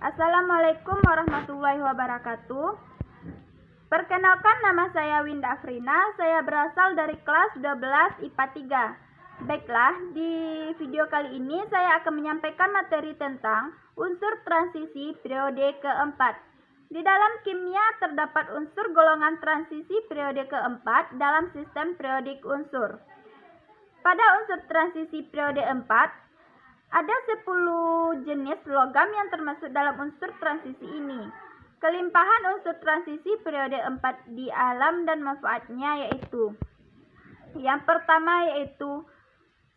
Assalamualaikum warahmatullahi wabarakatuh. Perkenalkan, nama saya Winda Afrina. Saya berasal dari kelas 12 IPA 3. Baiklah, di video kali ini saya akan menyampaikan materi tentang unsur transisi periode keempat. Di dalam kimia terdapat unsur golongan transisi periode keempat dalam sistem periodik unsur. Pada unsur transisi periode 4, ada 10 jenis logam yang termasuk dalam unsur transisi ini. Kelimpahan unsur transisi periode 4 di alam dan manfaatnya yaitu: yang pertama yaitu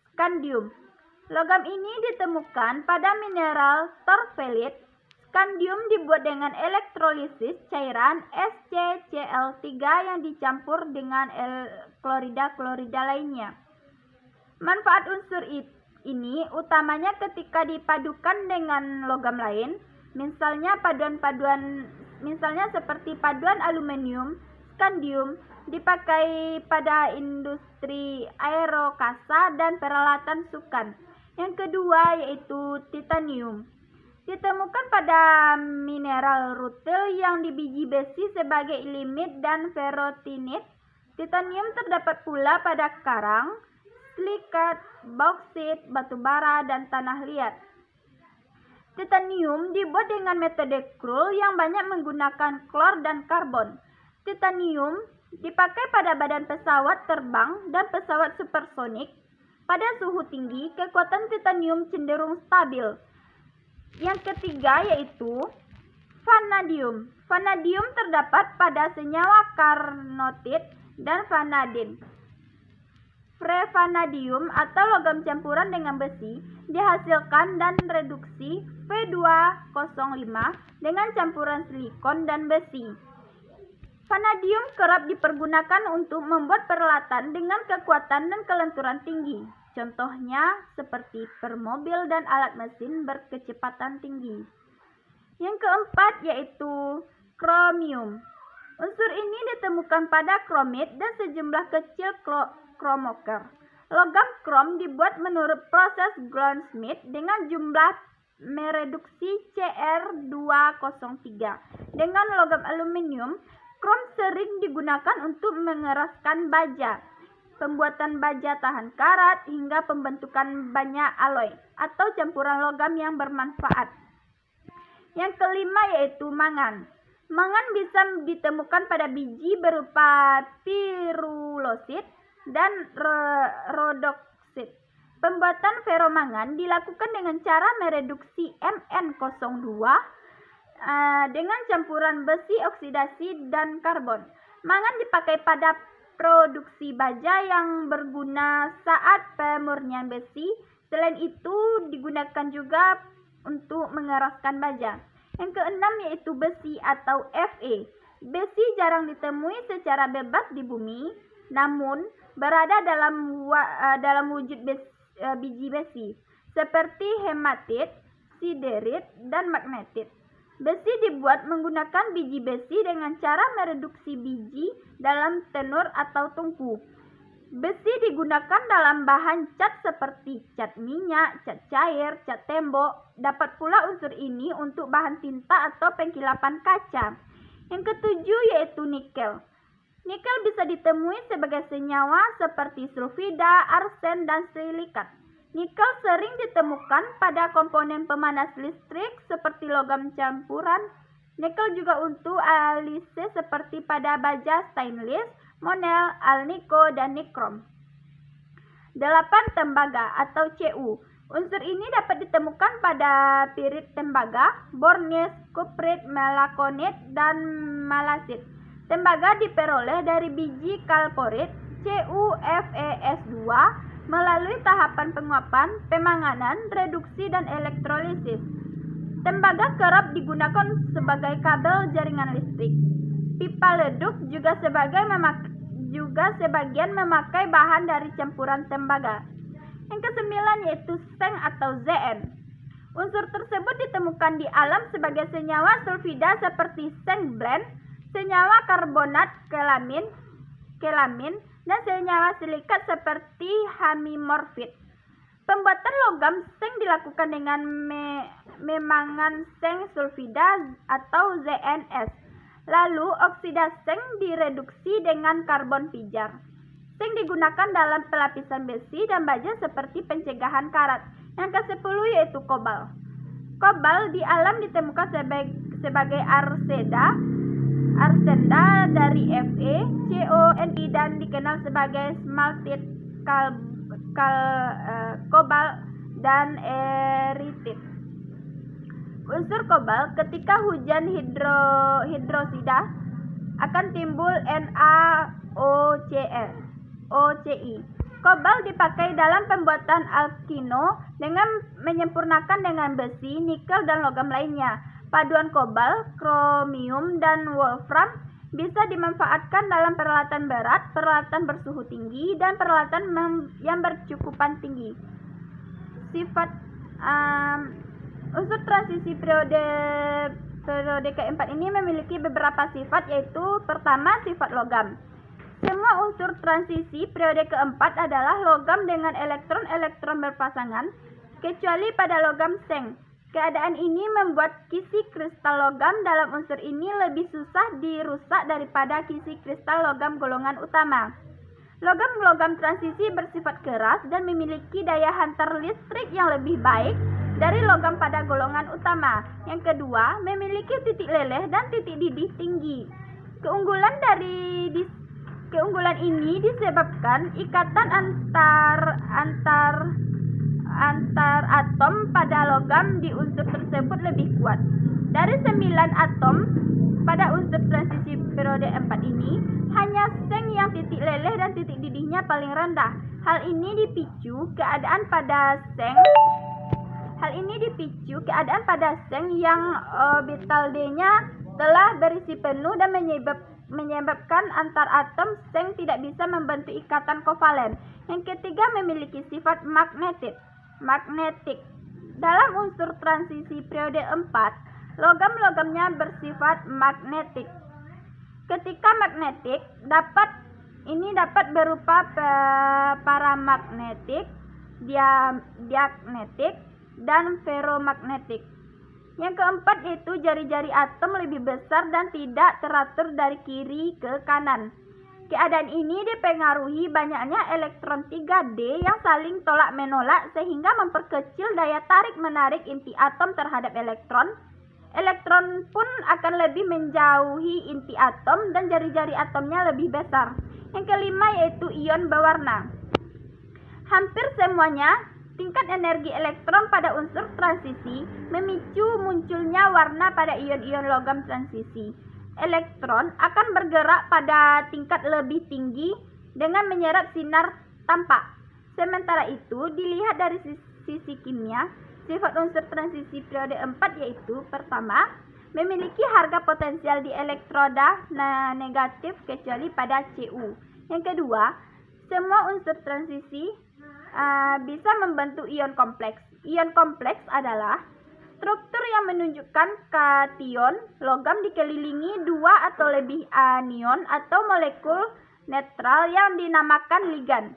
skandium. Logam ini ditemukan pada mineral torfelit. Skandium dibuat dengan elektrolisis cairan SCCl3 yang dicampur dengan klorida lainnya. Manfaat unsur ini utamanya ketika dipadukan dengan logam lain, misalnya seperti paduan aluminium, skandium dipakai pada industri aerokasa dan peralatan sukan. Yang kedua yaitu titanium. Ditemukan pada mineral rutil yang di biji besi sebagai ilmenit dan ferrotinit. Titanium terdapat pula pada karang, silikat, bauksit, batu bara, dan tanah liat. Titanium dibuat dengan metode Krull yang banyak menggunakan klor dan karbon. Titanium dipakai pada badan pesawat terbang dan pesawat supersonik. Pada suhu tinggi, kekuatan titanium cenderung stabil. Yang ketiga yaitu vanadium. Vanadium terdapat pada senyawa carnotite dan vanadin. Vanadium atau logam campuran dengan besi dihasilkan dan reduksi V2O5 dengan campuran silikon dan besi. Vanadium kerap dipergunakan untuk membuat peralatan dengan kekuatan dan kelenturan tinggi. Contohnya seperti permobil dan alat mesin berkecepatan tinggi. Yang keempat yaitu kromium. Unsur ini ditemukan pada kromit dan sejumlah kecil kromoker. Logam krom dibuat menurut proses Goldschmidt dengan jumlah mereduksi Cr203. Dengan logam aluminium, krom sering digunakan untuk mengeraskan baja, pembuatan baja tahan karat, hingga pembentukan banyak alloy atau campuran logam yang bermanfaat. Yang kelima yaitu mangan. Mangan bisa ditemukan pada biji berupa pirulosit dan rhodoksit. Pembuatan ferromangan dilakukan dengan cara mereduksi Mn02 dengan campuran besi oksidasi dan karbon. Mangan dipakai pada produksi baja yang berguna saat pemurnian besi. Selain itu digunakan juga untuk mengeraskan baja. Yang keenam yaitu besi atau Fe. Besi jarang ditemui secara bebas di bumi, namun berada dalam wujud biji besi seperti hematit, siderit, dan magnetit. Besi dibuat menggunakan biji besi dengan cara mereduksi biji dalam tenur atau tungku. Besi digunakan dalam bahan cat seperti cat minyak, cat cair, cat tembok. Dapat pula unsur ini untuk bahan tinta atau pengkilapan kaca. Yang ketujuh yaitu nikel. Nikel bisa ditemui sebagai senyawa seperti sulfida, arsen, dan silikat. Nikel sering ditemukan pada komponen pemanas listrik seperti logam campuran. Nikel juga untuk alise seperti pada baja stainless, monel, alnico, dan nikrom. 8. Tembaga atau Cu. Unsur ini dapat ditemukan pada pirit tembaga, bornis, kuprit, melakonit, dan malasit. Tembaga diperoleh dari biji kalporit CuFeS2 melalui tahapan penguapan, pemanganan, reduksi, dan elektrolisis. Tembaga kerap digunakan sebagai kabel jaringan listrik. Pipa leduk juga sebagian memakai bahan dari campuran tembaga. Yang kesembilan yaitu seng atau Zn. Unsur tersebut ditemukan di alam sebagai senyawa sulfida seperti seng blend, senyawa karbonat kelamin, dan senyawa silikat seperti hamimorfit. Pembuatan logam seng dilakukan dengan memangan seng sulfida atau ZnS. Lalu oksida seng direduksi dengan karbon pijar. Seng digunakan dalam pelapisan besi dan baja seperti pencegahan karat. Yang ke-10 yaitu kobal. Kobal di alam ditemukan sebagai arsena dari Fe, CuNi dan dikenal sebagai smaltit kobal dan eritit. Unsur kobal ketika hujan hidrosida akan timbul NaOCl. Kobal dipakai dalam pembuatan alkino dengan menyempurnakan dengan besi, nikel dan logam lainnya. Paduan kobal, kromium dan wolfram bisa dimanfaatkan dalam peralatan berat, peralatan bersuhu tinggi dan peralatan yang bercukupan tinggi. Sifat unsur transisi periode keempat ini memiliki beberapa sifat, yaitu pertama, sifat logam. Semua unsur transisi periode keempat adalah logam dengan elektron-elektron berpasangan, kecuali pada logam seng. Keadaan ini membuat kisi kristal logam dalam unsur ini lebih susah dirusak daripada kisi kristal logam golongan utama. Logam-logam transisi bersifat keras dan memiliki daya hantar listrik yang lebih baik dari logam pada golongan utama. Yang kedua, memiliki titik leleh dan titik didih tinggi. Keunggulan ini disebabkan ikatan antar atom pada logam di unsur tersebut lebih kuat. Dari 9 atom pada unsur transisi periode 4 ini, hanya seng yang titik leleh dan titik didihnya paling rendah. Hal ini dipicu keadaan pada seng yang orbital D-nya telah berisi penuh dan menyebabkan antar atom seng tidak bisa membentuk ikatan kovalen. Yang ketiga, memiliki sifat magnetik. Dalam unsur transisi periode 4, logam-logamnya bersifat magnetik. Ketika magnetik dapat berupa paramagnetik, diagnetik, dan ferromagnetik. Yang keempat yaitu jari-jari atom lebih besar dan tidak teratur dari kiri ke kanan. Keadaan ini dipengaruhi banyaknya elektron 3D yang saling tolak-menolak sehingga memperkecil daya tarik-menarik inti atom terhadap elektron. Elektron pun akan lebih menjauhi inti atom dan jari-jari atomnya lebih besar. Yang kelima yaitu ion berwarna. Hampir semuanya tingkat energi elektron pada unsur transisi memicu munculnya warna pada ion-ion logam transisi. Elektron akan bergerak pada tingkat lebih tinggi dengan menyerap sinar tampak. Sementara itu, dilihat dari sisi kimia, sifat unsur transisi periode 4 yaitu pertama, memiliki harga potensial di elektroda negatif kecuali pada Cu. Yang kedua, semua unsur transisi bisa membentuk ion kompleks. Ion kompleks adalah struktur yang menunjukkan kation logam dikelilingi dua atau lebih anion atau molekul netral yang dinamakan ligan.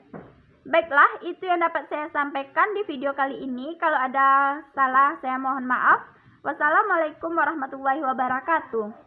Baiklah, itu yang dapat saya sampaikan di video kali ini. Kalau ada salah, saya mohon maaf. Wassalamualaikum warahmatullahi wabarakatuh.